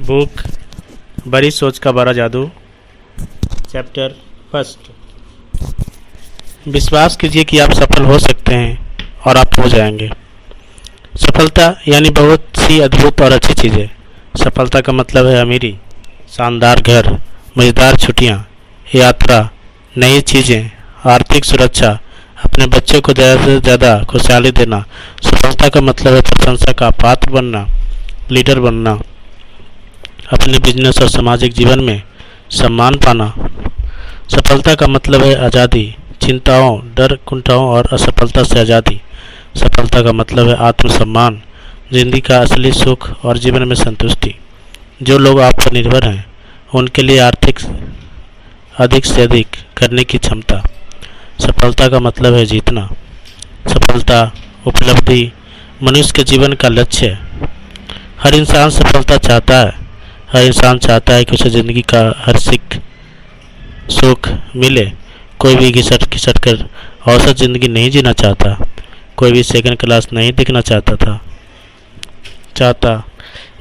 Book बड़ी सोच का बड़ा जादू। Chapter first. विश्वास कीजिए कि आप सफल हो सकते हैं और आप हो जाएंगे। सफलता यानी बहुत सी अद्भुत और अच्छी चीज़ें। सफलता का मतलब है अमीरी, शानदार घर, मज़ेदार छुट्टियां, यात्रा, नई चीज़ें, आर्थिक सुरक्षा, अपने बच्चे को ज़्यादा से ज़्यादा खुशहाली देना। सफलता का मतलब है प्रशंसा का पात्र बनना, लीडर बनना, अपने बिजनेस और सामाजिक जीवन में सम्मान पाना। सफलता का मतलब है आज़ादी, चिंताओं, डर, कुंठाओं और असफलता से आज़ादी। सफलता का मतलब है आत्मसम्मान, जिंदगी का असली सुख और जीवन में संतुष्टि। जो लोग आप पर निर्भर हैं उनके लिए आर्थिक अधिक से अधिक करने की क्षमता। सफलता का मतलब है जीतना। सफलता, उपलब्धि मनुष्य के जीवन का लक्ष्य है। हर इंसान सफलता चाहता है। हर इंसान चाहता है कि उसे ज़िंदगी का हर सुख मिले। कोई भी घिसट घिसट कर औसत ज़िंदगी नहीं जीना चाहता। कोई भी सेकंड क्लास नहीं दिखना चाहता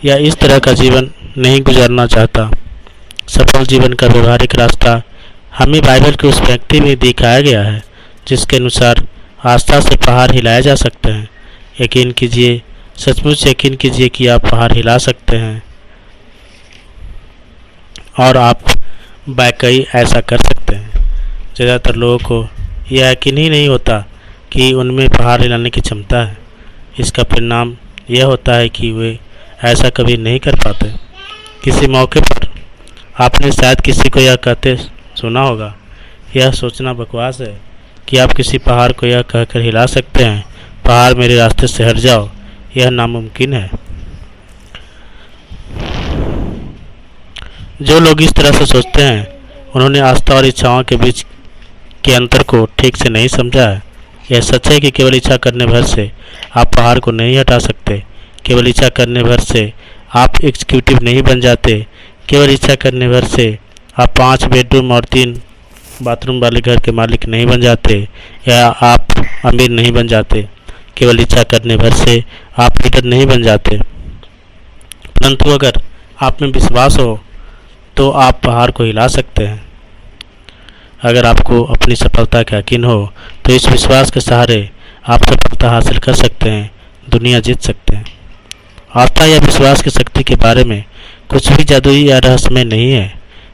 या इस तरह का जीवन नहीं गुजारना चाहता। सफल जीवन का व्यवहारिक रास्ता हमें बाइबल के उस व्यक्ति में दिखाया गया है जिसके अनुसार आस्था से पहाड़ हिलाए जा सकते हैं। यकीन कीजिए, सचमुच यकीन कीजिए कि आप पहाड़ हिला सकते हैं और आप वाकई ऐसा कर सकते हैं। ज़्यादातर लोगों को यह यकीन ही नहीं होता कि उनमें पहाड़ हिलाने की क्षमता है। इसका परिणाम यह होता है कि वे ऐसा कभी नहीं कर पाते। किसी मौके पर आपने शायद किसी को यह कहते सुना होगा, यह सोचना बकवास है कि आप किसी पहाड़ को यह कहकर हिला सकते हैं, पहाड़ मेरे रास्ते से हट जाओ। यह नामुमकिन है। जो लोग इस तरह से सोचते हैं उन्होंने आस्था और इच्छाओं के बीच के अंतर को ठीक से नहीं समझा है। यह सच है कि केवल इच्छा करने भर से आप पहाड़ को नहीं हटा सकते। केवल इच्छा करने भर से आप एग्जीक्यूटिव नहीं बन जाते। केवल इच्छा करने भर से आप 5 बेडरूम और 3 बाथरूम वाले घर के मालिक नहीं बन जाते या आप अमीर नहीं बन जाते। केवल इच्छा करने भर से आप लीडर नहीं बन जाते। परंतु अगर आप में विश्वास हो तो आप पहाड़ को हिला सकते हैं। अगर आपको अपनी सफलता का यकीन हो तो इस विश्वास के सहारे आप सफलता हासिल कर सकते हैं, दुनिया जीत सकते हैं। आस्था या विश्वास की शक्ति के बारे में कुछ भी जादुई या रहस्यमय नहीं है।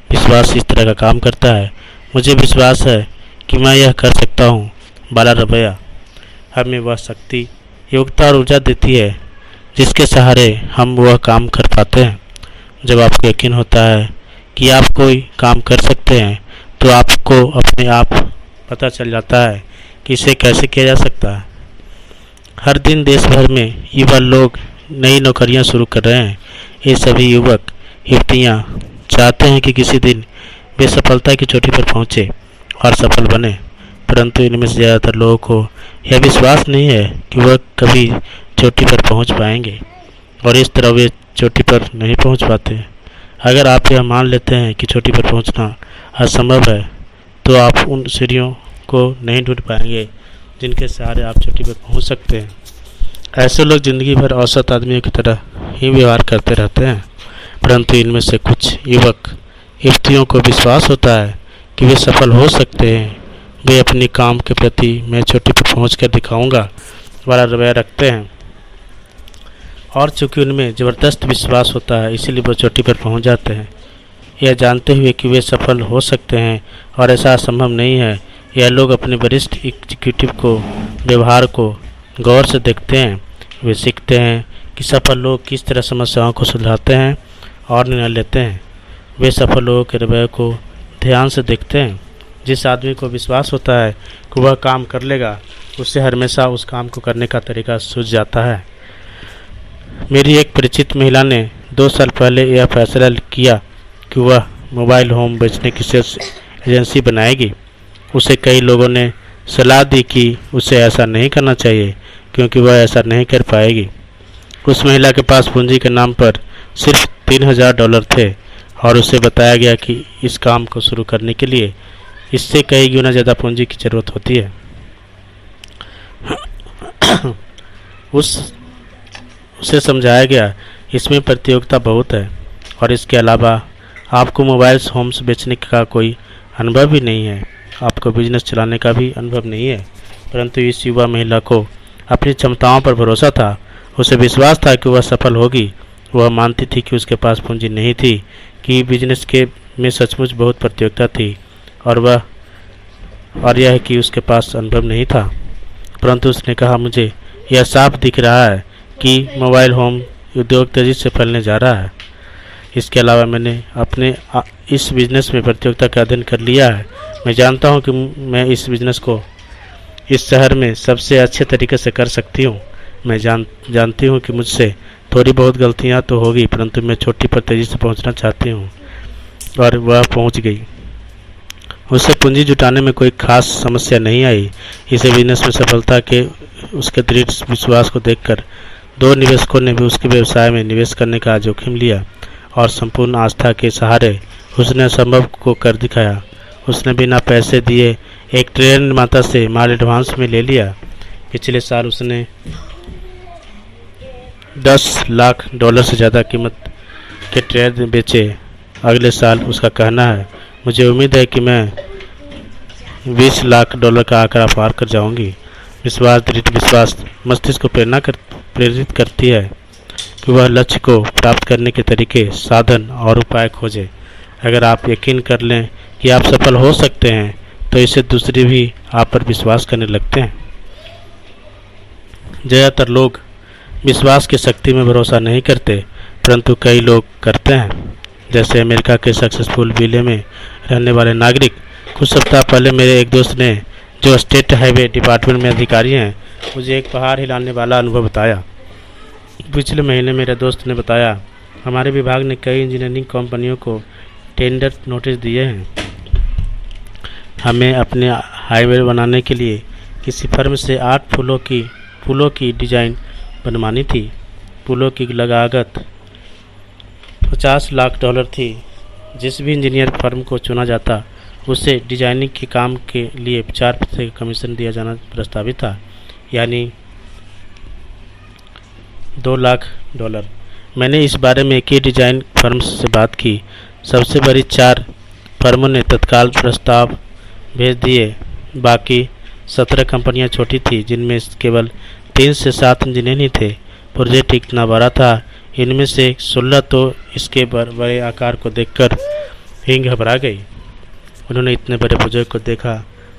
विश्वास इस तरह का काम करता है। मुझे विश्वास है कि मैं यह कर सकता हूँ वाला रवैया हमें वह शक्ति, योग्यता और ऊर्जा देती है जिसके सहारे हम वह काम कर पाते हैं। जब आपको यकीन होता है कि आप कोई काम कर सकते हैं तो आपको अपने आप पता चल जाता है कि इसे कैसे किया जा सकता है। हर दिन देश भर में युवा लोग नई नौकरियां शुरू कर रहे हैं। ये सभी युवक युवतियां चाहते हैं कि किसी दिन वे सफलता की चोटी पर पहुंचे और सफल बने, परंतु इनमें से ज़्यादातर लोगों को यह विश्वास नहीं है कि वह कभी चोटी पर पहुंच पाएंगे और इस तरह वे चोटी पर नहीं पहुंच पाते। अगर आप यह मान लेते हैं कि चोटी पर पहुंचना असंभव है तो आप उन सीढ़ियों को नहीं ढूंढ पाएंगे जिनके सहारे आप चोटी पर पहुंच सकते हैं। ऐसे लोग जिंदगी भर औसत आदमियों की तरह ही व्यवहार करते रहते हैं, परंतु इनमें से कुछ युवक युवतियों को विश्वास होता है कि वे सफल हो सकते हैं। वे अपने काम के प्रति मैं चोटी पर पहुँच कर दिखाऊँगा वाला रवैया रखते हैं और चूँकि उनमें ज़बरदस्त विश्वास होता है इसीलिए वो चोटी पर पहुंच जाते हैं, यह जानते हुए कि वे सफल हो सकते हैं और ऐसा असंभव नहीं है। यह लोग अपने वरिष्ठ एग्जीक्यूटिव को व्यवहार को गौर से देखते हैं। वे सीखते हैं कि सफल लोग किस तरह समस्याओं को सुलझाते हैं और निर्णय लेते हैं। वे सफल लोगों के रवैये को ध्यान से देखते हैं। जिस आदमी को विश्वास होता है कि वह काम कर लेगा उससे हमेशा उस काम को करने का तरीका सूझ जाता है। मेरी एक परिचित महिला ने 2 साल पहले यह फैसला किया कि वह मोबाइल होम बेचने की सेल्स एजेंसी बनाएगी। उसे कई लोगों ने सलाह दी कि उसे ऐसा नहीं करना चाहिए क्योंकि वह ऐसा नहीं कर पाएगी। उस महिला के पास पूंजी के नाम पर सिर्फ $3000 थे और उसे बताया गया कि इस काम को शुरू करने के लिए इससे कई गुना ज़्यादा पूंजी की ज़रूरत होती है। उसे समझाया गया इसमें प्रतियोगिता बहुत है और इसके अलावा आपको मोबाइल्स होम्स बेचने का कोई अनुभव भी नहीं है, आपको बिजनेस चलाने का भी अनुभव नहीं है। परंतु इस युवा महिला को अपनी क्षमताओं पर भरोसा था, उसे विश्वास था कि वह सफल होगी। वह मानती थी कि उसके पास पूंजी नहीं थी, कि बिजनेस के में सचमुच बहुत प्रतियोगिता थी और यह कि उसके पास अनुभव नहीं था। परंतु उसने कहा, मुझे यह साफ दिख रहा है कि मोबाइल होम उद्योग तेज़ी से फैलने जा रहा है। इसके अलावा मैंने अपने इस बिज़नेस में प्रतियोगिता का अध्ययन कर लिया है। मैं जानता हूं कि मैं इस बिज़नेस को इस शहर में सबसे अच्छे तरीके से कर सकती हूं। मैं जानती हूं कि मुझसे थोड़ी बहुत गलतियां तो होगी, परंतु मैं चोटी पर तेज़ी से पहुंचना चाहती हूं। और वह पहुंच गई। उसे पूंजी जुटाने में कोई खास समस्या नहीं आई। इसे बिजनेस में सफलता के उसके दृढ़ विश्वास को देखकर दो निवेशकों ने भी उसके व्यवसाय में निवेश करने का जोखिम लिया और संपूर्ण आस्था के सहारे उसने असंभव को कर दिखाया। उसने बिना पैसे दिए एक ट्रेन निर्माता से माल एडवांस में ले लिया। पिछले साल उसने $10 लाख से ज़्यादा कीमत के ट्रेन बेचे। अगले साल उसका कहना है, मुझे उम्मीद है कि मैं $20 लाख का आंकड़ा पार कर जाऊंगी। दृढ़ विश्वास मस्तिष्क को प्रेरित करती है कि वह लक्ष्य को प्राप्त करने के तरीके, साधन और उपाय खोजे। अगर आप यकीन कर लें कि आप सफल हो सकते हैं, तो इससे दूसरे भी आप पर विश्वास करने लगते हैं। ज़्यादातर लोग विश्वास की शक्ति में भरोसा नहीं करते, परंतु कई लोग करते हैं। जैसे अमेरिका के सक्सेसफुल विले में रहने वाले नागरिक। कुछ सप्ताह पहले मेरे एक दोस्त ने, जो स्टेट हाईवे डिपार्टमेंट में अधिकारी हैं, मुझे एक पहाड़ हिलाने वाला अनुभव बताया। पिछले महीने मेरे दोस्त ने बताया, हमारे विभाग ने कई इंजीनियरिंग कंपनियों को टेंडर नोटिस दिए हैं। हमें अपने हाईवे बनाने के लिए किसी फर्म से 8 पुलों की डिज़ाइन बनवानी थी। पुलों की लागत $50 लाख थी। जिस भी इंजीनियर फर्म को चुना जाता, उसे डिजाइनिंग के काम के लिए 4% कमीशन दिया जाना प्रस्तावित था, यानी $2 लाख। मैंने इस बारे में एक ही डिजाइन फर्म से बात की। सबसे बड़ी 4 फर्मों ने तत्काल प्रस्ताव भेज दिए। बाकी 17 कंपनियां छोटी थी, जिनमें केवल 3 से 7 इंजीनियर ही थे। प्रोजेक्ट इतना बड़ा था, इनमें से 16 तो इसके बड़े आकार को देखकर ही घबरा गई। उन्होंने इतने बड़े प्रोजेक्ट को देखा,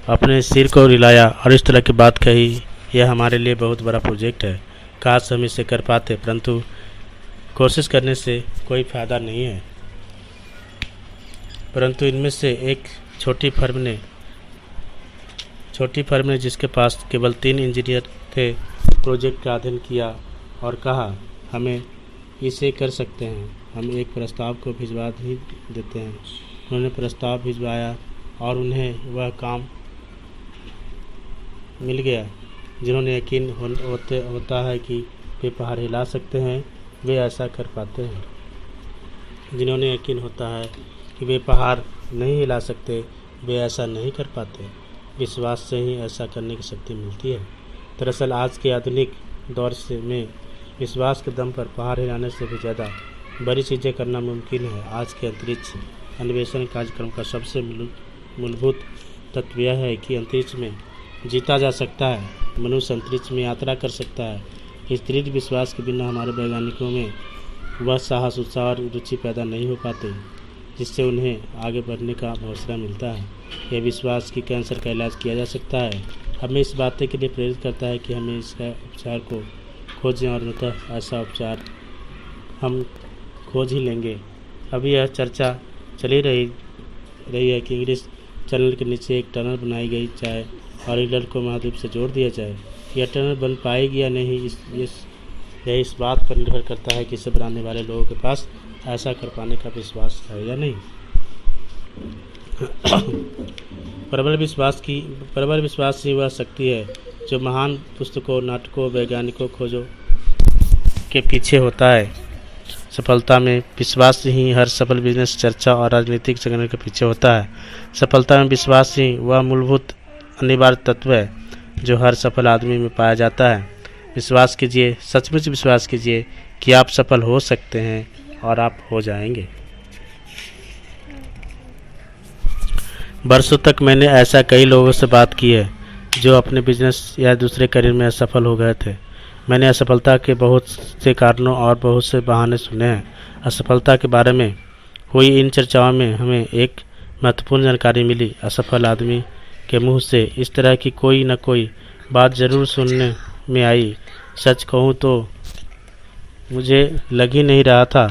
अपने सिर को हिलाया और इस तरह की बात कही, यह हमारे लिए बहुत बड़ा प्रोजेक्ट है, काश हम इसे कर पाते, परंतु कोशिश करने से कोई फ़ायदा नहीं है। परंतु इनमें से एक छोटी फर्म ने जिसके पास केवल 3 इंजीनियर थे, प्रोजेक्ट का अध्ययन किया और कहा, हमें इसे कर सकते हैं, हम एक प्रस्ताव को भिजवा ही देते हैं। उन्होंने प्रस्ताव भिजवाया और उन्हें वह काम मिल गया। जिन्होंने यकीन होता है कि वे पहाड़ हिला सकते हैं, वे ऐसा कर पाते हैं। जिन्होंने यकीन होता है कि वे पहाड़ नहीं हिला सकते, वे ऐसा नहीं कर पाते। विश्वास से ही ऐसा करने की शक्ति मिलती है। दरअसल आज के आधुनिक दौर में विश्वास के दम पर पहाड़ हिलाने से भी ज़्यादा बड़ी चीज़ें करना मुमकिन है। आज के अंतरिक्ष अन्वेषण कार्यक्रम का सबसे मूलभूत तत्व यह है कि अंतरिक्ष में जीता जा सकता है, मनुष्य अंतरिक्ष में यात्रा कर सकता है। इस दृढ़ विश्वास के बिना हमारे वैज्ञानिकों में वह साहस, उत्साह और रुचि पैदा नहीं हो पाते, जिससे उन्हें आगे बढ़ने का हौसला मिलता है। यह विश्वास कि कैंसर का इलाज किया जा सकता है, हमें इस बात के लिए प्रेरित करता है कि हमें इसका उपचार को खोजें और अंततः ऐसा उपचार हम खोज ही लेंगे। अभी यह चर्चा चली रही है कि इंग्लिश चैनल के नीचे एक टनल बनाई गई जाए और इंग्लैंड को महाद्वीप से जोड़ दिया जाए। यह टनल बन पाएगी या नहीं, यह इस बात पर निर्भर करता है कि इसे बनाने वाले लोगों के पास ऐसा कर पाने का विश्वास है या नहीं। प्रबल विश्वास ही वह शक्ति है जो महान पुस्तकों, नाटकों, वैज्ञानिकों खोजों के पीछे होता है। सफलता में विश्वास ही हर सफल बिजनेस, चर्चा और राजनीतिक संगठन के पीछे होता है। सफलता में विश्वास ही वह मूलभूत अनिवार्य तत्व है जो हर सफल आदमी में पाया जाता है। विश्वास कीजिए, सचमुच विश्वास कीजिए कि आप सफल हो सकते हैं और आप हो जाएंगे। बरसों तक मैंने ऐसा कई लोगों से बात की है जो अपने बिजनेस या दूसरे करियर में असफल हो गए थे। मैंने असफलता के बहुत से कारणों और बहुत से बहाने सुने हैं। असफलता के बारे में हुई इन चर्चाओं में हमें एक महत्वपूर्ण जानकारी मिली। असफल आदमी के मुंह से इस तरह की कोई न कोई बात ज़रूर सुनने में आई। सच कहूँ तो मुझे लग ही नहीं रहा था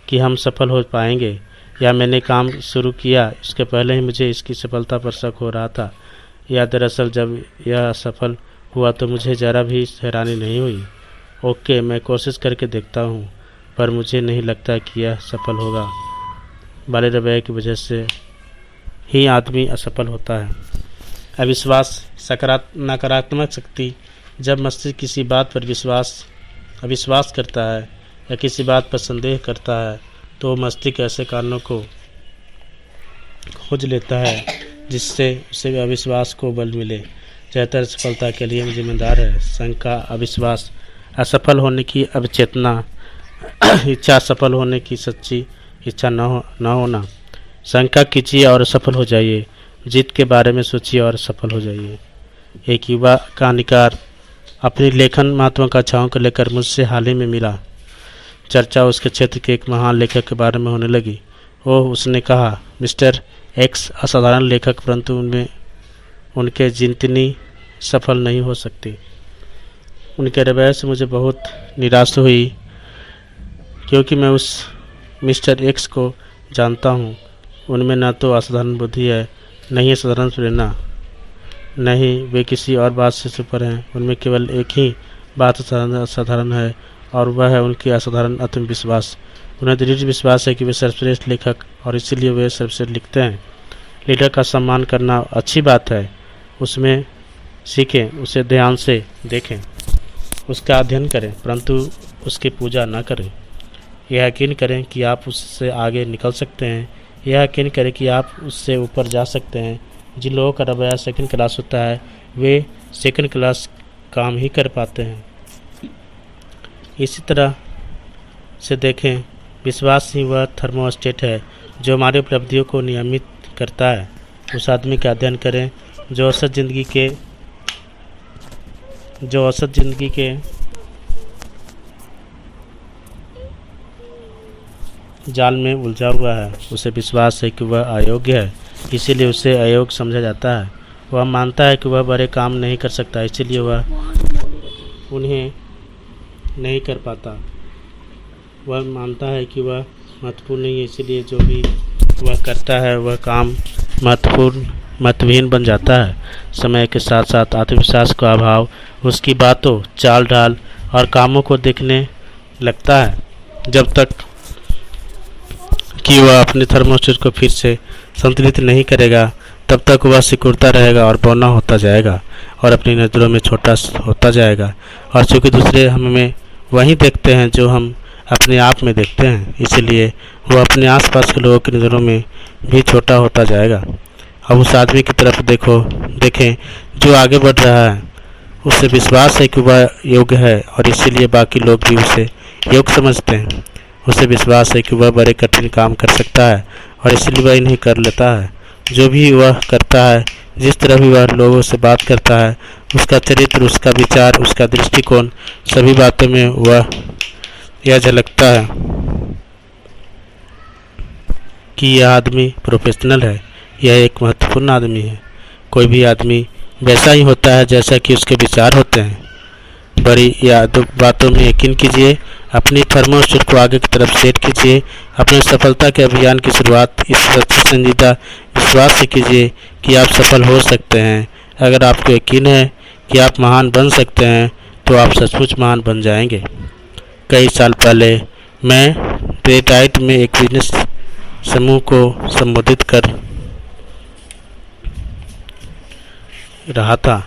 कि हम सफल हो पाएंगे, या मैंने काम शुरू किया इसके पहले ही मुझे इसकी सफलता पर शक हो रहा था। या दरअसल जब यह असफल हुआ तो मुझे ज़रा भी हैरानी नहीं हुई। ओके, मैं कोशिश करके देखता हूँ, पर मुझे नहीं लगता कि यह सफल होगा वाले रवैये की वजह से ही आदमी असफल होता है। अविश्वास नकारात्मक शक्ति। जब मस्तिष्क किसी बात पर अविश्वास करता है या किसी बात पर संदेह करता है तो मस्तिष्क ऐसे कारणों को खोज लेता है जिससे उसे अविश्वास को बल मिले। ज़्यादातर सफलता के लिए जिम्मेदार है शंका, अविश्वास, असफल होने की अवचेतना, इच्छा, सफल होने की सच्ची इच्छा न होना। शंका कीजिए और सफल हो जाइए। जीत के बारे में सोचिए और सफल हो जाइए। एक युवा कहानीकार अपनी लेखन महत्वाकांक्षाओं को लेकर मुझसे हाल ही में मिला। चर्चा उसके क्षेत्र के एक महान लेखक के बारे में होने लगी। उसने कहा, मिस्टर एक्स असाधारण लेखक, परंतु उनके जितनी सफल नहीं हो सकती। उनके रवैये से मुझे बहुत निराशा हुई, क्योंकि मैं उस मिस्टर एक्स को जानता हूँ। उनमें न तो असाधारण बुद्धि है, न ही साधारण प्रेरणा, नहीं वे किसी और बात से ऊपर हैं। उनमें केवल एक ही बात असाधारण है, और वह है उनकी असाधारण आत्मविश्वास। उन्हें दृढ़ विश्वास है कि वे सर्वश्रेष्ठ लेखक और इसीलिए वे सर्वश्रेष्ठ लिखते हैं। लेखक का सम्मान करना अच्छी बात है, उसमें सीखें, उसे ध्यान से देखें, उसका अध्ययन करें, परंतु उसकी पूजा न करें। यह यकीन करें कि आप उससे आगे निकल सकते हैं। यह यकीन करें कि आप उससे ऊपर जा सकते हैं। जिन लोगों का रवैया सेकंड क्लास होता है वे सेकंड क्लास काम ही कर पाते हैं। इसी तरह से देखें, विश्वास ही वह थर्मोस्टेट है जो हमारी उपलब्धियों को नियमित करता है। उस आदमी का अध्ययन करें जो औसत जिंदगी के जाल में उलझा हुआ है। उसे विश्वास है कि वह अयोग्य है, इसीलिए उसे अयोग्य समझा जाता है। वह मानता है कि वह बड़े काम नहीं कर सकता, इसीलिए वह उन्हें नहीं कर पाता। वह मानता है कि वह महत्वपूर्ण नहीं है, इसीलिए जो भी वह करता है वह काम महत्वहीन बन जाता है। समय के साथ साथ आत्मविश्वास का अभाव उसकी बातों, चाल ढाल और कामों को देखने लगता है। जब तक कि वह अपने थर्मोस्टेट को फिर से संतुलित नहीं करेगा तब तक वह सिकुड़ता रहेगा और बौना होता जाएगा और अपनी नज़रों में छोटा होता जाएगा। और चूँकि दूसरे हमें वही देखते हैं जो हम अपने आप में देखते हैं, इसलिए वह अपने आसपास के लोगों की नज़रों में भी छोटा होता जाएगा। अब उस आदमी की तरफ देखें जो आगे बढ़ रहा है। उसे विश्वास है कि वह योग्य है और इसीलिए बाकी लोग भी उसे योग्य समझते हैं। उसे विश्वास है कि वह बड़े कठिन काम कर सकता है और इसलिए वह इन्हें कर लेता है। जो भी वह करता है, जिस तरह भी वह लोगों से बात करता है, उसका चरित्र, उसका विचार, उसका दृष्टिकोण, सभी बातों में वह यह झलकता है कि यह आदमी प्रोफेशनल है, यह एक महत्वपूर्ण आदमी है। कोई भी आदमी वैसा ही होता है जैसा कि उसके विचार होते हैं। बड़ी या बातों में यकीन कीजिए, अपनी थर्मोस्टेट को आगे की तरफ सेट कीजिए। अपने सफलता के अभियान की शुरुआत इस सच्ची संजीदा विश्वास से कीजिए कि आप सफल हो सकते हैं। अगर आपको यकीन है कि आप महान बन सकते हैं तो आप सचमुच महान बन जाएंगे। कई साल पहले मैं डेट्रॉइट में एक बिजनेस समूह को संबोधित कर रहा था।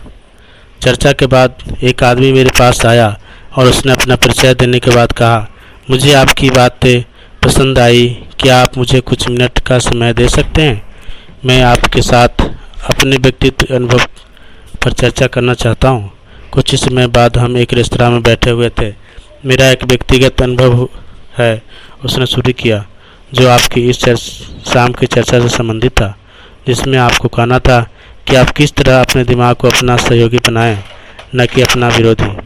चर्चा के बाद एक आदमी मेरे पास आया और उसने अपना परिचय देने के बाद कहा, मुझे आपकी बातें पसंद आई, क्या आप मुझे कुछ मिनट का समय दे सकते हैं? मैं आपके साथ अपने व्यक्तित्व अनुभव पर चर्चा करना चाहता हूँ। कुछ ही समय बाद हम एक रेस्तरां में बैठे हुए थे। मेरा एक व्यक्तिगत अनुभव है उसने शुरू किया, जो आपकी इस शाम की चर्चा से संबंधित था, जिसमें आपको कहना था कि आप किस तरह अपने दिमाग को अपना सहयोगी बनाएं, न कि अपना विरोधी।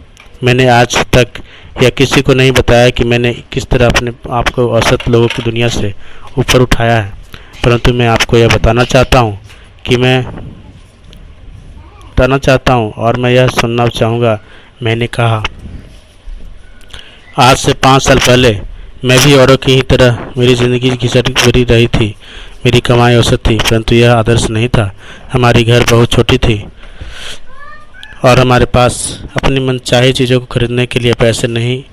मैंने आज तक यह किसी को नहीं बताया कि मैंने किस तरह अपने आप को औसत लोगों की दुनिया से ऊपर उठाया है, परंतु मैं आपको यह बताना चाहता हूँ और मैं यह सुनना चाहूँगा। मैंने कहा, आज से 5 साल पहले मैं भी औरों की ही तरह मेरी ज़िंदगी घिसट भरी रही थी। मेरी कमाई औसत थी, परंतु यह आदर्श नहीं था। हमारी घर बहुत छोटी थी और हमारे पास अपनी मनचाही चीज़ों को खरीदने के लिए पैसे नहीं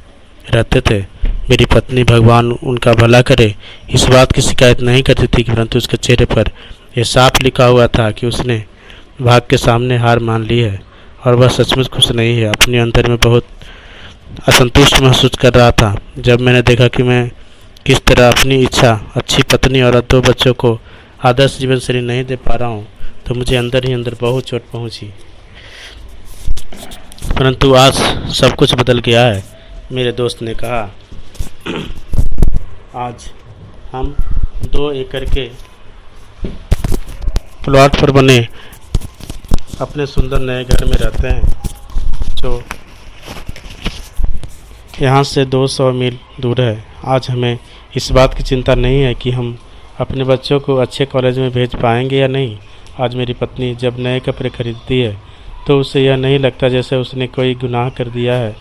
रहते थे। मेरी पत्नी, भगवान उनका भला करे, इस बात की शिकायत नहीं करती थी, परंतु उसके चेहरे पर यह साफ लिखा हुआ था कि उसने भाग के सामने हार मान ली है और वह सचमुच खुश नहीं है। अपने अंदर में बहुत असंतुष्ट महसूस कर रहा था। जब मैंने देखा कि मैं किस तरह अपनी इच्छा, अच्छी पत्नी और 2 बच्चों को आदर्श जीवन शैली नहीं दे पा रहा हूँ, तो मुझे अंदर ही अंदर बहुत चोट पहुँची। परंतु आज सब कुछ बदल गया है, मेरे दोस्त ने कहा। आज हम 2 एकड़ के प्लॉट पर बने अपने सुंदर नए घर में रहते हैं, जो यहाँ से 200 मील दूर है। आज हमें इस बात की चिंता नहीं है कि हम अपने बच्चों को अच्छे कॉलेज में भेज पाएंगे या नहीं। आज मेरी पत्नी जब नए कपड़े खरीदती है तो उसे यह नहीं लगता जैसे उसने कोई गुनाह कर दिया है।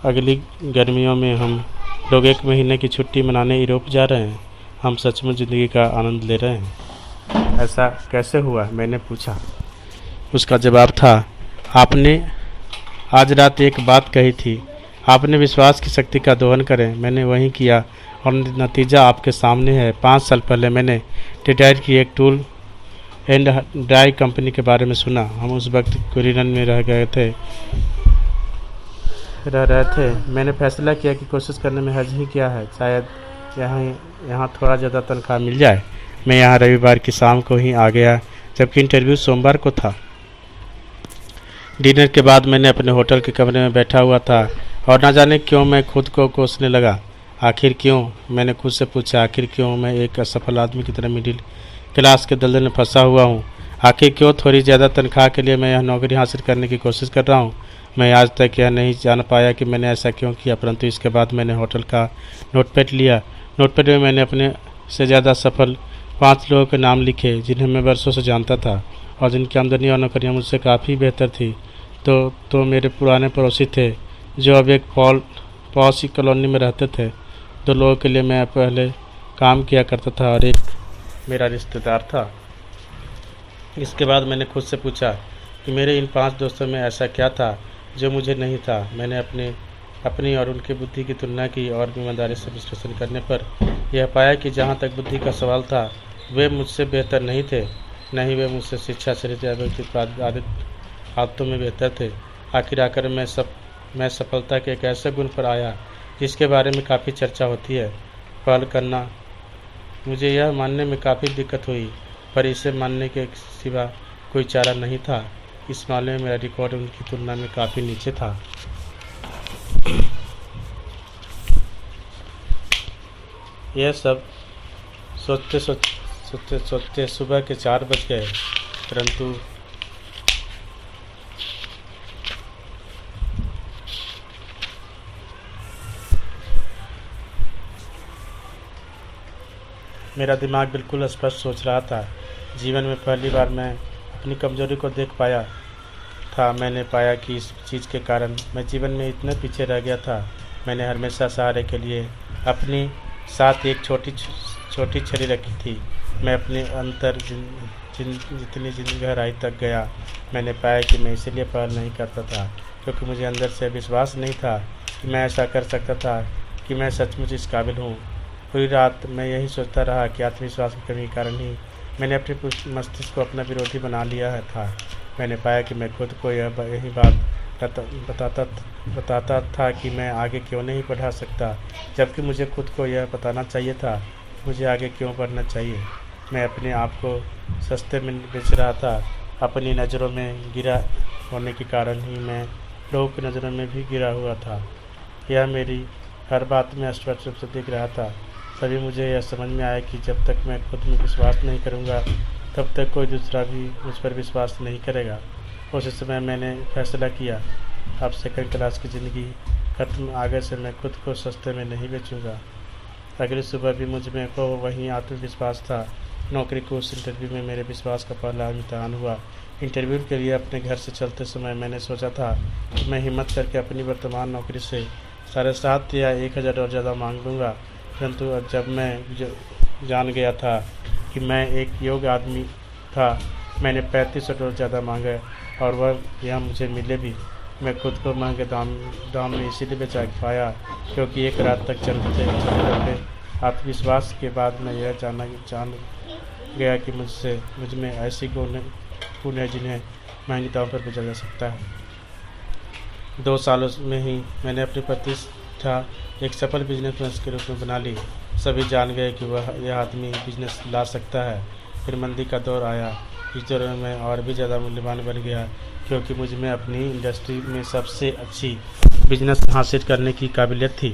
अगली गर्मियों में हम लोग 1 महीने की छुट्टी मनाने यूरोप जा रहे हैं। हम सचमुच ज़िंदगी का आनंद ले रहे हैं। ऐसा कैसे हुआ, मैंने पूछा। उसका जवाब था, आपने आज रात एक बात कही थी, आपने विश्वास की शक्ति का दोहन करें। मैंने वही किया और नतीजा आपके सामने है। 5 साल पहले मैंने डिटायर की एक टूल एंड डाई कंपनी के बारे में सुना। हम उस वक्त कुरियन में रह रहे थे। मैंने फैसला किया कि कोशिश करने में हर्ज ही क्या है, शायद यहाँ थोड़ा ज़्यादा तनख्वाह मिल जाए। मैं यहाँ रविवार की शाम को ही आ गया, जबकि इंटरव्यू सोमवार को था। डिनर के बाद मैंने अपने होटल के कमरे में बैठा हुआ था और ना जाने क्यों मैं खुद को कोसने लगा। आखिर क्यों, मैंने खुद से पूछा, आखिर क्यों मैं एक असफल आदमी की तरह मिडिल क्लास के दलदल में फंसा हुआ हूँ? आखिर क्यों थोड़ी ज़्यादा तनख्वाह के लिए मैं यह नौकरी हासिल करने की कोशिश कर रहा हूँ? मैं आज तक यह नहीं जान पाया कि मैंने ऐसा क्यों किया, परंतु इसके बाद मैंने होटल का नोटपैड लिया। नोटपैड में मैंने अपने से ज़्यादा सफल 5 लोगों के नाम लिखे, जिन्हें मैं वर्षों से जानता था और जिनकी आमदनी और नौकरियाँ मुझसे काफ़ी बेहतर थी। तो मेरे पुराने पड़ोसी थे, जो अब एक पॉश कॉलोनी में रहते थे। 2 लोगों के लिए मैं पहले काम किया करता था और एक मेरा रिश्तेदार था। इसके बाद मैंने खुद से पूछा कि मेरे इन 5 दोस्तों में ऐसा क्या था जो मुझे नहीं था। मैंने अपनी और उनकी बुद्धि की तुलना की और ईमानदारी से विश्लेषण करने पर यह पाया कि जहाँ तक बुद्धि का सवाल था, वे मुझसे बेहतर नहीं थे, न ही वे मुझसे शिक्षा, चरित्र या व्यक्तित्व आदतों में बेहतर थे। आखिर मैं सफलता के एक ऐसे गुण पर आया जिसके बारे में काफ़ी चर्चा होती है, पहल करना। मुझे यह मानने में काफ़ी दिक्कत हुई, पर इसे मानने के सिवा कोई चारा नहीं था। इस मामले में मेरा रिकॉर्ड उनकी तुलना में काफ़ी नीचे था। यह सब सोचते सुबह के 4 बज गए, परंतु मेरा दिमाग बिल्कुल स्पष्ट सोच रहा था। जीवन में पहली बार मैं अपनी कमजोरी को देख पाया था। मैंने पाया कि इस चीज़ के कारण मैं जीवन में इतने पीछे रह गया था। मैंने हमेशा सहारे के लिए अपनी साथ एक छोटी छड़ी रखी थी। मैं अपने अंतर जितनी गहराई तक गया, मैंने पाया कि मैं इसलिए पहल नहीं करता था क्योंकि मुझे अंदर से विश्वास नहीं था कि मैं ऐसा कर सकता था, कि मैं सचमुच इस काबिल हूँ। पूरी रात मैं यही सोचता रहा कि आत्मविश्वास की कमी के कारण ही मैंने अपने मस्तिष्क को अपना विरोधी बना लिया था। मैंने पाया कि मैं खुद को यही बात बताता था कि मैं आगे क्यों नहीं बढ़ा सकता, जबकि मुझे खुद को यह बताना चाहिए था मुझे आगे क्यों बढ़ना चाहिए। मैं अपने आप को सस्ते में बेच रहा था। अपनी नज़रों में गिरा होने के कारण ही मैं लोगों की नज़रों में भी गिरा हुआ था। यह मेरी हर बात में स्पष्ट रूप से दिख रहा था। तभी मुझे यह समझ में आया कि जब तक मैं खुद में विश्वास नहीं करूँगा तब तक कोई दूसरा भी मुझ पर विश्वास नहीं करेगा। उस समय मैंने फैसला किया, अब सेकंड क्लास की ज़िंदगी खत्म, आगे से मैं खुद को सस्ते में नहीं बेचूँगा। अगली सुबह भी मुझ में को वही आत्मविश्वास था। नौकरी को उस इंटरव्यू में मेरे विश्वास का पहला इम्तिहान हुआ। इंटरव्यू के लिए अपने घर से चलते समय मैंने सोचा था कि मैं हिम्मत करके अपनी वर्तमान नौकरी से $7,500 या $1,000 ज़्यादा मांग लूँगा, परंतु अब जब मैं जान गया था कि मैं एक योग्य आदमी था, मैंने $3,500 ज़्यादा मांगे और वह यह मुझे मिले भी। मैं खुद को महंगे दाम में इसीलिए बेचा पाया क्योंकि एक रात तक चलते आत्मविश्वास के बाद मैं यह जान गया कि मुझ में ऐसी गुण है जिन्हें महंगे दाम पर बेचा जा सकता है। 2 सालों में ही मैंने अपनी प्रतिष्ठा एक सफल बिजनेसमैन के रूप में बना ली। सभी जान गए कि यह आदमी बिजनेस ला सकता है। फिर मंदी का दौर आया। इस दौर में मैं और भी ज़्यादा मूल्यवान बन गया क्योंकि मुझ में अपनी इंडस्ट्री में सबसे अच्छी बिजनेस हासिल करने की काबिलियत थी।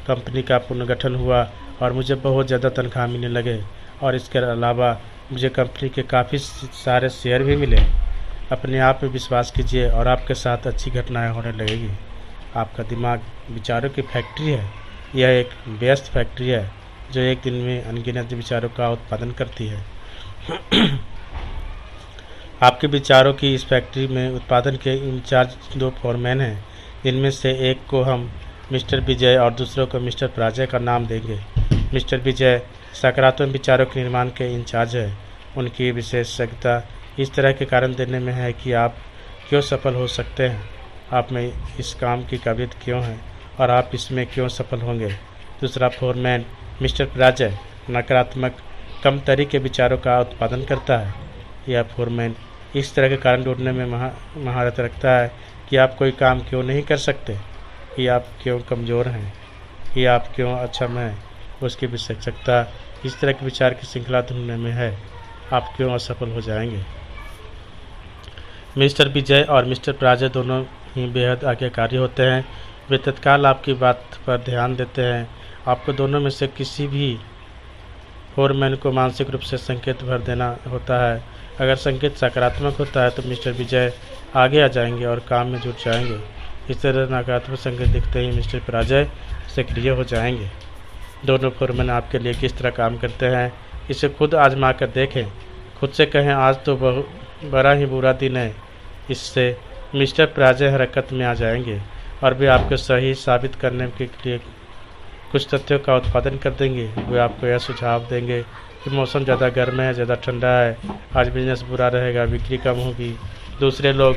कंपनी का पुनर्गठन हुआ और मुझे बहुत ज़्यादा तनख्वाह मिलने लगे और इसके अलावा मुझे कंपनी के काफ़ी सारे शेयर भी मिले। अपने आप में विश्वास कीजिए और आपके साथ अच्छी घटनाएं होने लगेगी। आपका दिमाग विचारों की फैक्ट्री है। यह एक व्यस्त फैक्ट्री है जो एक दिन में अनगिनत विचारों का उत्पादन करती है। आपके विचारों की इस फैक्ट्री में उत्पादन के इंचार्ज 2 फोरमैन हैं। इनमें से एक को हम मिस्टर विजय और दूसरों को मिस्टर पराजय का नाम देंगे। मिस्टर विजय सकारात्मक विचारों के निर्माण के इंचार्ज है। उनकी विशेषज्ञता इस तरह के कारण देने में है कि आप क्यों सफल हो सकते हैं, आप में इस काम की काबिलियत क्यों है और आप इसमें क्यों सफल होंगे। दूसरा फोरमैन मिस्टर पराजय नकारात्मक कम तरह के विचारों का उत्पादन करता है। यह फोरमैन इस तरह के कारण ढूंढने में महारत रखता है कि आप कोई काम क्यों नहीं कर सकते, कि आप क्यों कमज़ोर हैं, कि आप क्यों अक्षम हैं। उसकी विशेषज्ञता इस तरह के विचार की श्रृंखला ढूंढने में है, आप क्यों असफल हो जाएंगे। मिस्टर विजय और मिस्टर पराजय दोनों ही बेहद आज्ञाकारी होते हैं। वे तत्काल आपकी बात पर ध्यान देते हैं। आपको दोनों में से किसी भी फोरमैन को मानसिक रूप से संकेत भर देना होता है। अगर संकेत सकारात्मक होता है तो मिस्टर विजय आगे आ जाएंगे और काम में जुट जाएंगे। इस तरह नकारात्मक संकेत दिखते ही मिस्टर पराजय सक्रिय हो जाएंगे। दोनों फोरमैन आपके लिए किस तरह काम करते हैं, इसे खुद आजमा कर देखें। खुद से कहें, आज तो बड़ा ही बुरा दिन है। इससे मिस्टर पराजय हरकत में आ जाएंगे और वे आपको सही साबित करने के लिए कुछ तथ्यों का उत्पादन कर देंगे। वे आपको यह सुझाव देंगे कि मौसम ज़्यादा गर्म है, ज़्यादा ठंडा है, आज बिजनेस बुरा रहेगा, बिक्री कम होगी, दूसरे लोग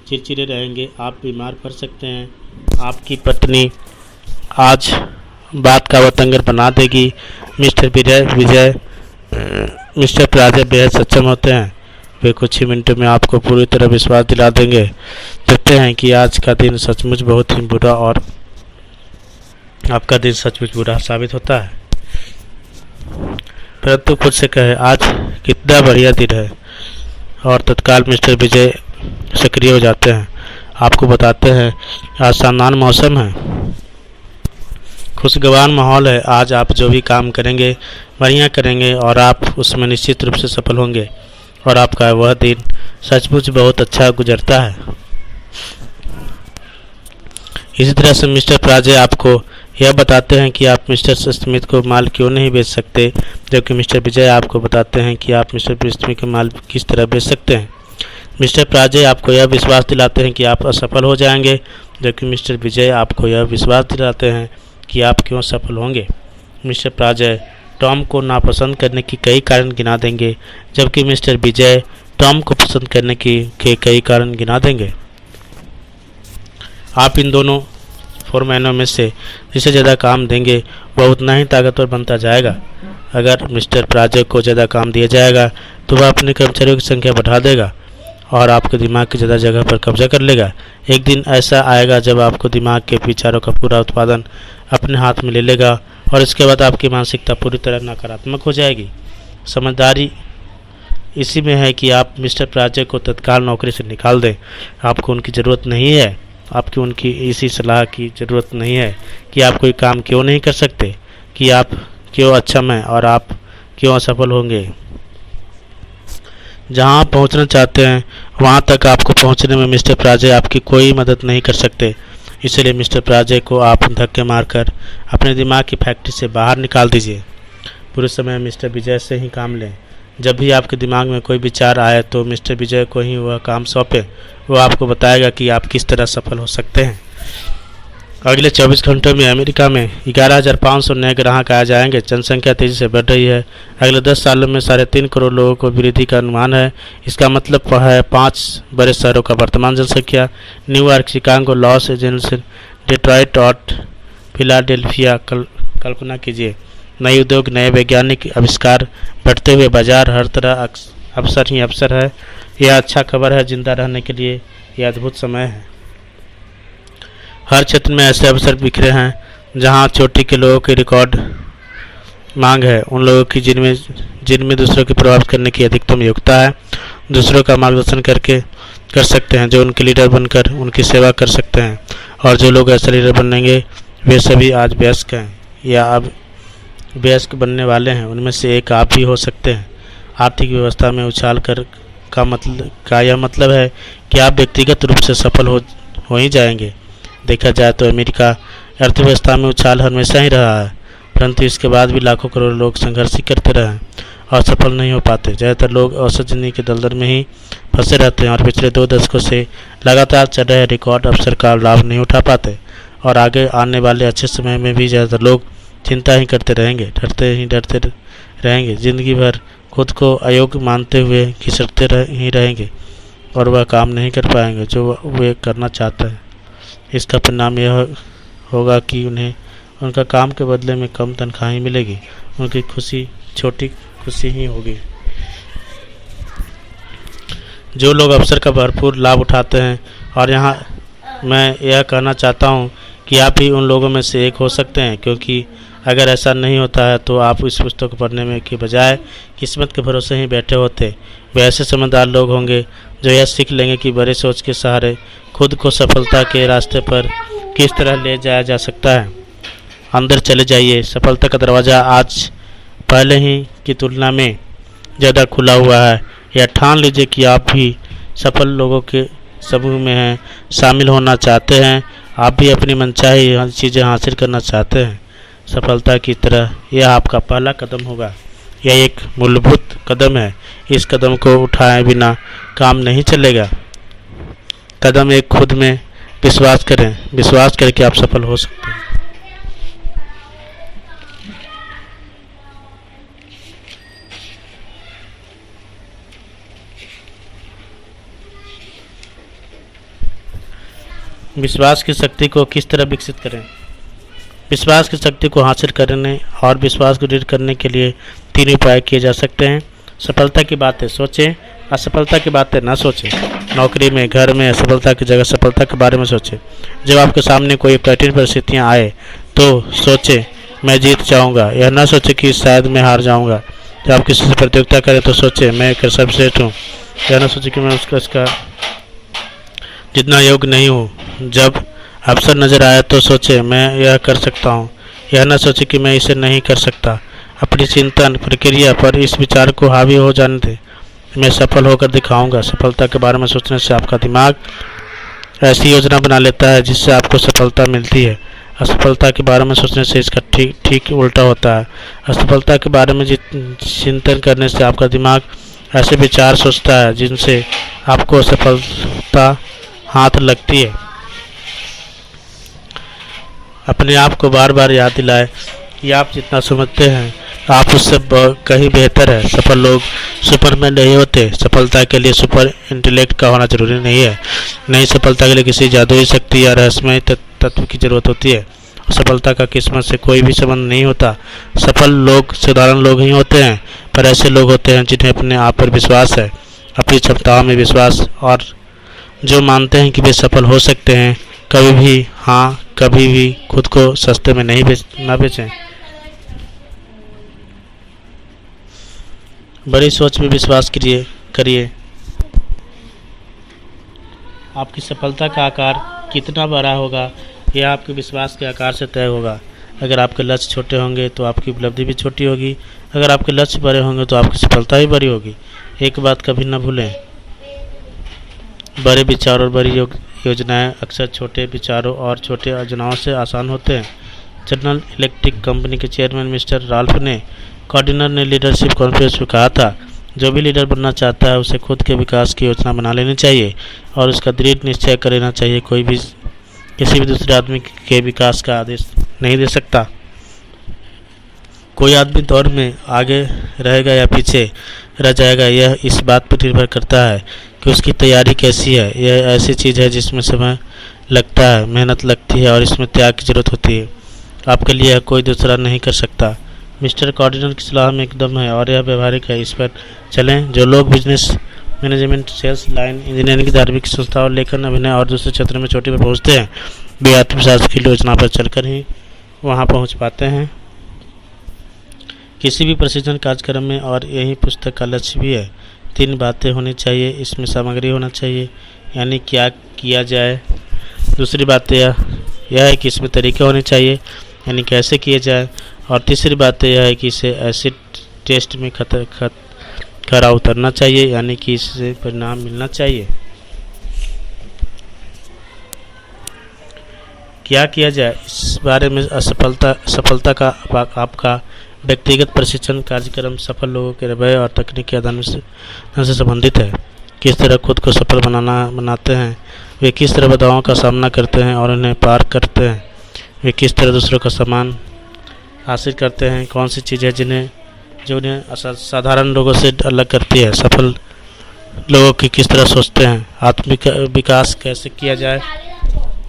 चिड़चिड़े रहेंगे, आप बीमार पड़ सकते हैं, आपकी पत्नी आज बात का वतंगर बना देगी। मिस्टर पराजय बेहद सक्षम होते हैं। वे कुछ ही मिनटों में आपको पूरी तरह विश्वास दिला देंगे। देखते हैं कि आज का दिन सचमुच बहुत ही बुरा और आपका दिन सचमुच बुरा साबित होता है। परंतु खुद से कहे, आज कितना बढ़िया दिन है, और तत्काल मिस्टर विजय सक्रिय हो जाते हैं। आपको बताते हैं, आज शानदार मौसम है, खुशगवार माहौल है, आज आप जो भी काम करेंगे बढ़िया करेंगे और आप उसमें निश्चित रूप से सफल होंगे और आपका वह दिन सचमुच बहुत अच्छा गुजरता है। इसी तरह से मिस्टर पराजय आपको यह बताते हैं कि आप मिस्टर स्मिथ को माल क्यों नहीं बेच सकते, जबकि मिस्टर विजय आपको बताते हैं कि आप मिस्टर स्मिथ को माल किस तरह बेच सकते हैं। मिस्टर पराजय आपको यह विश्वास दिलाते हैं कि आप असफल हो जाएंगे, जबकि मिस्टर विजय आपको यह विश्वास दिलाते हैं कि आप क्यों सफल होंगे। मिस्टर पराजय टॉम को नापसंद करने की कई कारण गिना देंगे, जबकि मिस्टर विजय टॉम को पसंद करने के कई कारण गिना देंगे। आप इन दोनों फोरमैनों में से जिसे ज़्यादा काम देंगे वह उतना ही ताकतवर बनता जाएगा। अगर मिस्टर पराजय को ज़्यादा काम दिया जाएगा तो वह अपने कर्मचारियों की संख्या बढ़ा देगा और आपके दिमाग की ज़्यादा जगह पर कब्जा कर लेगा। एक दिन ऐसा आएगा जब आपको दिमाग के विचारों का पूरा उत्पादन अपने हाथ में ले लेगा और इसके बाद आपकी मानसिकता पूरी तरह नकारात्मक हो जाएगी। समझदारी इसी में है कि आप मिस्टर प्राजक को तत्काल नौकरी से निकाल दें। आपको उनकी ज़रूरत नहीं है, आपकी उनकी इसी सलाह की ज़रूरत नहीं है कि आप कोई काम क्यों नहीं कर सकते, कि आप क्यों अक्षम हैं और आप क्यों असफल होंगे। जहां आप पहुंचना चाहते हैं वहां तक आपको पहुंचने में मिस्टर प्राजय आपकी कोई मदद नहीं कर सकते। इसलिए मिस्टर प्राजय को आप धक्के मारकर अपने दिमाग की फैक्ट्री से बाहर निकाल दीजिए। पूरे समय मिस्टर विजय से ही काम लें। जब भी आपके दिमाग में कोई विचार आए तो मिस्टर विजय को ही वह काम सौंपें। वो आपको बताएगा कि आप किस तरह सफल हो सकते हैं। अगले 24 घंटों में अमेरिका में 11,500 नए ग्राहक आ जाएंगे। जनसंख्या तेजी से बढ़ रही है। अगले 10 सालों में 3.5 करोड़ लोगों को वृद्धि का अनुमान है। इसका मतलब है 5 बड़े शहरों का वर्तमान जनसंख्या। New York, Chicago, Los Angeles, Detroit और फिलाडेल्फिया। कल्पना कीजिए, नए उद्योग, नए वैज्ञानिक आविष्कार, बढ़ते हुए बाजार, हर तरह अवसर ही अवसर है। यह अच्छा खबर है। जिंदा रहने के लिए यह अद्भुत समय है। हर क्षेत्र में ऐसे अवसर बिखरे हैं जहां चोटी के लोगों की रिकॉर्ड मांग है। उन लोगों की जिनमें दूसरों को प्रभावित करने की अधिकतम योग्यता है, दूसरों का मार्गदर्शन कर सकते हैं, जो उनके लीडर बनकर उनकी सेवा कर सकते हैं। और जो लोग ऐसे लीडर बनेंगे वे सभी आज वयस्क हैं या अब वयस्क बनने वाले हैं। उनमें से एक आप भी हो सकते हैं। आर्थिक व्यवस्था में उछाल का यह मतलब है कि आप व्यक्तिगत रूप से सफल हो ही जाएंगे। देखा जाए तो अमेरिका अर्थव्यवस्था में उछाल हमेशा ही रहा है, परंतु इसके बाद भी लाखों करोड़ लोग संघर्ष ही करते रहे और सफल नहीं हो पाते। ज़्यादातर लोग औसत जिंदगी के दलदल में ही फंसे रहते हैं और पिछले 2 दशकों से लगातार चल रहे रिकॉर्ड अवसर का लाभ नहीं उठा पाते। और आगे आने वाले अच्छे समय में भी ज़्यादातर लोग चिंता ही करते रहेंगे, डरते रहेंगे, जिंदगी भर खुद को अयोग्य मानते हुए घिसटते ही रहेंगे और वह काम नहीं कर पाएंगे जो वे करना चाहते हैं। इसका परिणाम यह होगा कि उन्हें उनका काम के बदले में कम तनख्वाह ही मिलेगी। उनकी खुशी छोटी खुशी ही होगी। जो लोग अवसर का भरपूर लाभ उठाते हैं, और यहाँ मैं यह कहना चाहता हूँ कि आप ही उन लोगों में से एक हो सकते हैं, क्योंकि अगर ऐसा नहीं होता है तो आप इस पुस्तक को पढ़ने में के बजाय किस्मत के भरोसे ही बैठे होते। वे ऐसे समझदार लोग होंगे जो यह सीख लेंगे कि बड़े सोच के सहारे खुद को सफलता के रास्ते पर किस तरह ले जाया जा सकता है। अंदर चले जाइए। सफलता का दरवाज़ा आज पहले ही की तुलना में ज़्यादा खुला हुआ है। यह ठान लीजिए कि आप भी सफल लोगों के समूह में हैं, शामिल होना चाहते हैं। आप भी अपनी मनचाही चीज़ें हासिल करना चाहते हैं। सफलता की तरह यह आपका पहला कदम होगा। यह एक मूलभूत कदम है। इस कदम को उठाए बिना काम नहीं चलेगा। कदम एक, खुद में विश्वास करें। विश्वास करके आप सफल हो सकते हैं। विश्वास की शक्ति को किस तरह विकसित करें। विश्वास की शक्ति को हासिल करने और विश्वास को दृढ़ करने के लिए 3 उपाय किए जा सकते हैं। सफलता की बातें सोचें, असफलता की बातें ना सोचें। नौकरी में, घर में असफलता की जगह सफलता के बारे में सोचें। जब आपके सामने कोई कठिन परिस्थितियां आए तो सोचें मैं जीत जाऊंगा। यह ना सोचें कि शायद मैं हार जाऊंगा। जब आप किसी से प्रतियोगिता करें तो सोचें मैं एक सर्वश्रेष्ठ हूँ। यह ना सोचें कि मैं उसका जितना योग्य नहीं हूँ। जब अवसर नजर आए तो सोचें मैं यह कर सकता हूँ। यह ना सोचें कि मैं इसे नहीं कर सकता। अपनी चिंतन प्रक्रिया पर इस विचार को हावी हो जाने दें। मैं सफल होकर दिखाऊंगा। सफलता के बारे में सोचने से आपका दिमाग ऐसी योजना बना लेता है जिससे आपको सफलता मिलती है। असफलता के बारे में सोचने से इसका ठीक उल्टा होता है। असफलता के बारे में चिंतन करने से आपका दिमाग ऐसे विचार सोचता है जिनसे आपको असफलता हाथ लगती है। अपने आप को बार बार याद दिलाएं कि आप जितना समझते हैं आप उससे कहीं बेहतर है। सफल लोग सुपरमैन नहीं होते। सफलता के लिए सुपर इंटेलेक्ट का होना जरूरी नहीं है। नई सफलता के लिए किसी जादुई शक्ति या रहस्यमय तत्व की जरूरत होती है। सफलता का किस्मत से कोई भी संबंध नहीं होता। सफल लोग साधारण लोग ही होते हैं, पर ऐसे लोग होते हैं जिन्हें अपने आप पर विश्वास है, अपनी क्षमताओं में विश्वास, और जो मानते हैं कि वे सफल हो सकते हैं। कभी भी खुद को सस्ते में ना बेचें। बड़ी सोच में विश्वास करिए। आपकी सफलता का आकार कितना बड़ा होगा यह आपके विश्वास के आकार से तय होगा। अगर आपके लक्ष्य छोटे होंगे तो आपकी उपलब्धि भी छोटी होगी। अगर आपके लक्ष्य बड़े होंगे तो आपकी सफलता भी बड़ी होगी। एक बात कभी न भूलें, बड़े विचार और बड़ी योजनाएं अक्सर छोटे विचारों और छोटे योजनाओं से आसान होते हैं। जनरल इलेक्ट्रिक कंपनी के चेयरमैन मिस्टर राल्फ ने कार्डिनर ने लीडरशिप कॉन्फ्रेंस में कहा था, जो भी लीडर बनना चाहता है उसे खुद के विकास की योजना बना लेनी चाहिए और उसका दृढ़ निश्चय कर लेना चाहिए। कोई भी किसी भी दूसरे आदमी के विकास का आदेश नहीं दे सकता। कोई आदमी दौड़ में आगे रहेगा या पीछे रह जाएगा, यह इस बात पर निर्भर करता है कि उसकी तैयारी कैसी है। यह ऐसी चीज़ है जिसमें समय लगता है, मेहनत लगती है और इसमें त्याग की जरूरत होती है। आपके लिए यह कोई दूसरा नहीं कर सकता। मिस्टर कार्डिनल की सलाह में एकदम है और यह व्यवहारिक है। इस पर चलें। जो लोग business, management, sales line, engineering, धार्मिक संस्थाओं, लेखन, अभिनय और दूसरे क्षेत्र में चोटी पर पहुंचते हैं, वे आत्मविश्वास की योजना पर चलकर ही वहां पहुंच पाते हैं। किसी भी प्रशिक्षण कार्यक्रम में, और यही पुस्तक का लक्ष्य भी है, 3 बातें होनी चाहिए। इसमें सामग्री होना चाहिए, यानी क्या किया जाए। दूसरी बात यह है कि इसमें तरीके होने चाहिए, यानी कैसे किए जाए। और तीसरी बात यह है कि इसे एसिड टेस्ट में खरा उतरना चाहिए, यानी कि इससे परिणाम मिलना चाहिए। क्या किया जाए, इस बारे में सफलता का आपका व्यक्तिगत प्रशिक्षण कार्यक्रम सफल लोगों के रवैये और तकनीकी आदान से संबंधित है। किस तरह खुद को सफल बनाते हैं, वे किस तरह बाधाओं का सामना करते हैं और उन्हें पार करते हैं, वे किस तरह दूसरों का सम्मान हासिल करते हैं, कौन सी चीज़ें जो उन्हें साधारण लोगों से अलग करती है, सफल लोगों की किस तरह सोचते हैं, आत्मिक विकास कैसे किया जाए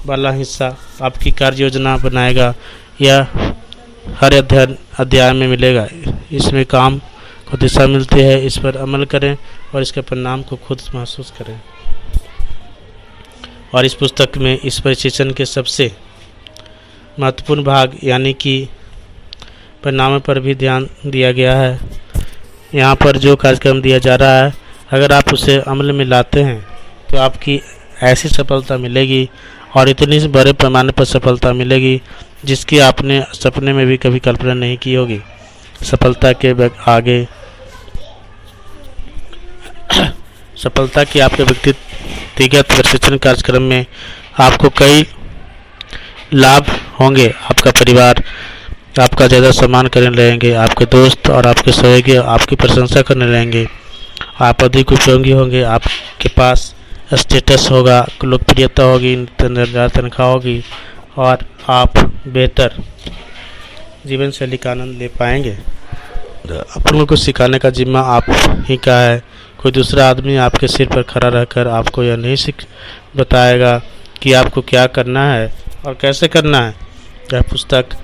वाला हिस्सा आपकी कार्य योजना बनाएगा या हर अध्याय में मिलेगा। इसमें काम को दिशा मिलती है, इस पर अमल करें और इसके परिणाम को खुद महसूस करें। और इस पुस्तक में इस प्रशिक्षण के सबसे महत्वपूर्ण भाग यानी कि परिणामों पर भी ध्यान दिया गया है। यहाँ पर जो कार्यक्रम दिया जा रहा है, अगर आप उसे अमल में लाते हैं तो आपकी ऐसी सफलता मिलेगी और इतनी बड़े पैमाने पर सफलता मिलेगी जिसकी आपने सपने में भी कभी कल्पना नहीं की होगी। सफलता की आपके व्यक्तिगत प्रशिक्षण कार्यक्रम में आपको कई लाभ होंगे। आपका परिवार आपका ज़्यादा सम्मान करने लगेंगे, आपके दोस्त और आपके सहयोगी आपकी प्रशंसा करने लगेंगे, आप अधिक उपयोगी होंगे, आपके पास स्टेटस होगा, लोकप्रियता होगी, तनख्वाह होगी और आप बेहतर जीवन शैली का आनंद ले पाएंगे। अपनों को सिखाने का जिम्मा आप ही का है। कोई दूसरा आदमी आपके सिर पर खड़ा रहकर आपको यह नहीं बताएगा कि आपको क्या करना है और कैसे करना है। यह पुस्तक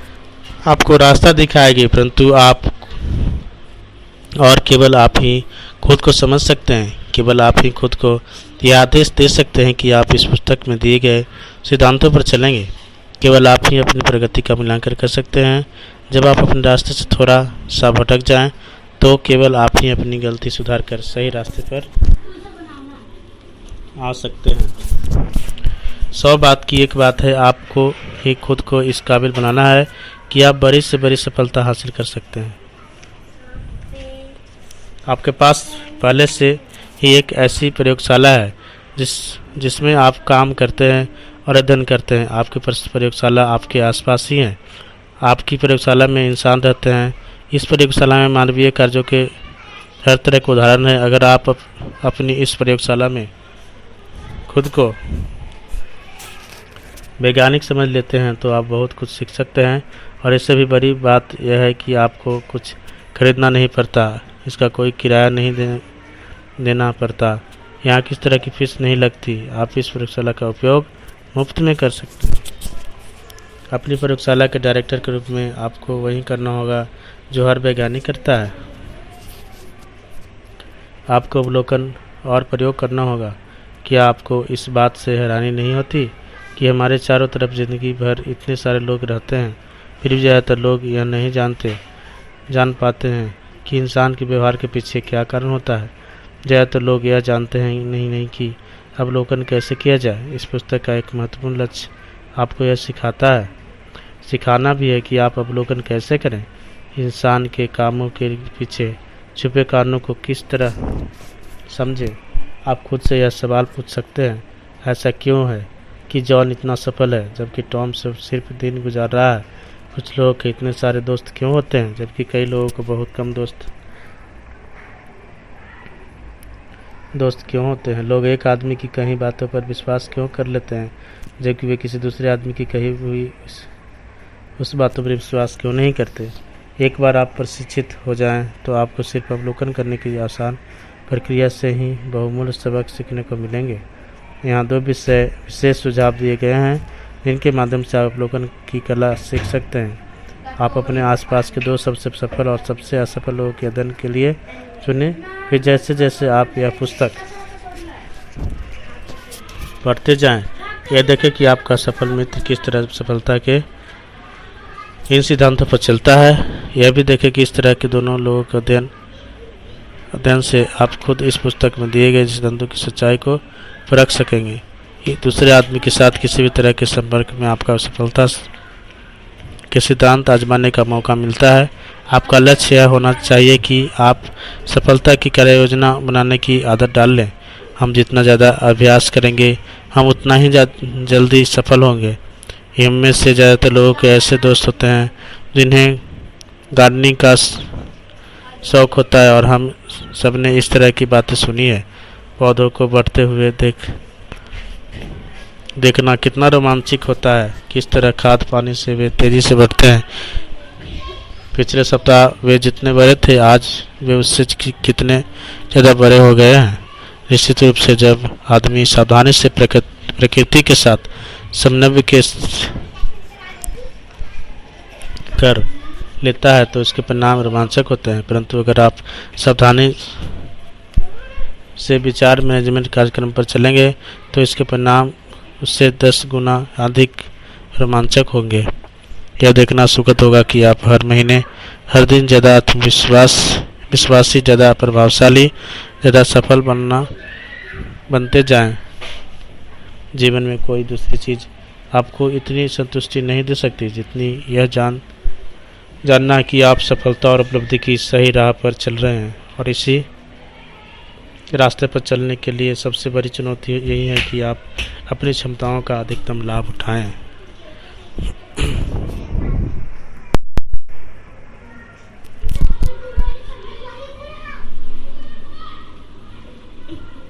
आपको रास्ता दिखाएगी, परंतु आप और केवल आप ही खुद को समझ सकते हैं। केवल आप ही खुद को यह आदेश दे सकते हैं कि आप इस पुस्तक में दिए गए सिद्धांतों पर चलेंगे। केवल आप ही अपनी प्रगति का मूल्यांकन कर सकते हैं। जब आप अपने रास्ते से थोड़ा सा भटक जाएं, तो केवल आप ही अपनी गलती सुधार कर सही रास्ते पर आ सकते हैं। 100 बात की एक बात है, आपको ही खुद को इस काबिल बनाना है कि आप बड़ी से बड़ी सफलता हासिल कर सकते हैं। आपके पास पहले से ही एक ऐसी प्रयोगशाला है जिसमें आप काम करते हैं और अध्ययन करते हैं। आपकी प्रयोगशाला आपके आसपास ही है। आपकी प्रयोगशाला में इंसान रहते हैं। इस प्रयोगशाला में मानवीय कार्यों के हर तरह के उदाहरण हैं। अगर आप अपनी इस प्रयोगशाला में खुद को वैज्ञानिक समझ लेते हैं तो आप बहुत कुछ सीख सकते हैं। और इससे भी बड़ी बात यह है कि आपको कुछ खरीदना नहीं पड़ता, इसका कोई किराया नहीं देना पड़ता, यहाँ किस तरह की फीस नहीं लगती। आप इस प्रयोगशाला का उपयोग मुफ्त में कर सकते हैं। अपनी प्रयोगशाला के डायरेक्टर के रूप में आपको वही करना होगा जो हर वैज्ञानिक करता है। आपको अवलोकन और प्रयोग करना होगा। क्या आपको इस बात से हैरानी नहीं होती कि हमारे चारों तरफ ज़िंदगी भर इतने सारे लोग रहते हैं, फिर भी ज़्यादातर लोग यह नहीं जान पाते हैं कि इंसान के व्यवहार के पीछे क्या कारण होता है। ज़्यादातर लोग यह जानते हैं नहीं कि अवलोकन कैसे किया जाए। इस पुस्तक का एक महत्वपूर्ण लक्ष्य आपको यह सिखाना भी है कि आप अवलोकन कैसे करें, इंसान के कामों के पीछे छुपे कारणों को किस तरह समझें। आप खुद से यह सवाल पूछ सकते हैं, ऐसा क्यों है कि जॉन इतना सफल है जबकि टॉम सिर्फ दिन गुजार रहा है। कुछ लोगों के इतने सारे दोस्त क्यों होते हैं जबकि कई लोगों को बहुत कम दोस्त क्यों होते हैं। लोग एक आदमी की कही बातों पर विश्वास क्यों कर लेते हैं जबकि वे किसी दूसरे आदमी की कही हुई उस बातों पर विश्वास क्यों नहीं करते। एक बार आप प्रशिक्षित हो जाएं तो आपको सिर्फ अवलोकन करने की आसान प्रक्रिया से ही बहुमूल्य सबक सीखने को मिलेंगे। यहाँ 2 विशेष सुझाव दिए गए हैं जिनके माध्यम से आप अवलोकन की कला सीख सकते हैं। आप अपने आसपास के 2 सबसे सफल और सबसे असफल लोगों के अध्ययन के लिए चुनें। फिर जैसे जैसे आप यह पुस्तक पढ़ते जाएं, यह देखें कि आपका सफल मित्र किस तरह सफलता के इन सिद्धांतों पर चलता है। यह भी देखें कि इस तरह के दोनों लोगों के अध्ययन से आप खुद इस पुस्तक में दिए गए सिद्धांतों की सच्चाई को परख सकेंगे। दूसरे आदमी के साथ किसी भी तरह के संपर्क में आपका सफलता के सिद्धांत आजमाने का मौका मिलता है। आपका लक्ष्य यह होना चाहिए कि आप सफलता की कार्य योजना बनाने की आदत डाल लें। हम जितना ज़्यादा अभ्यास करेंगे हम उतना ही जल्दी सफल होंगे। इनमें से ज़्यादातर लोगों के ऐसे दोस्त होते हैं जिन्हें गार्डनिंग का शौक़ होता है और हम सब ने इस तरह की बातें सुनी है। पौधों को बढ़ते हुए देखना कितना रोमांचक होता है, किस तरह खाद पानी से वे तेज़ी से बढ़ते हैं। पिछले सप्ताह वे जितने बड़े थे आज वे उससे कितने ज़्यादा बड़े हो गए हैं। निश्चित रूप से जब आदमी सावधानी से प्रकृति के साथ समन्वय कर लेता है तो उसके परिणाम रोमांचक होते हैं। परंतु अगर आप सावधानी से विचार मैनेजमेंट कार्यक्रम पर चलेंगे तो इसके परिणाम उससे 10 गुना अधिक रोमांचक होंगे। यह देखना सुखद होगा कि आप हर महीने हर दिन ज़्यादा विश्वासी, ज़्यादा प्रभावशाली, ज़्यादा सफल बनते जाएं। जीवन में कोई दूसरी चीज़ आपको इतनी संतुष्टि नहीं दे सकती जितनी यह जानना कि आप सफलता और उपलब्धि की सही राह पर चल रहे हैं। और इसी रास्ते पर चलने के लिए सबसे बड़ी चुनौती यही है कि आप अपनी क्षमताओं का अधिकतम लाभ उठाएं।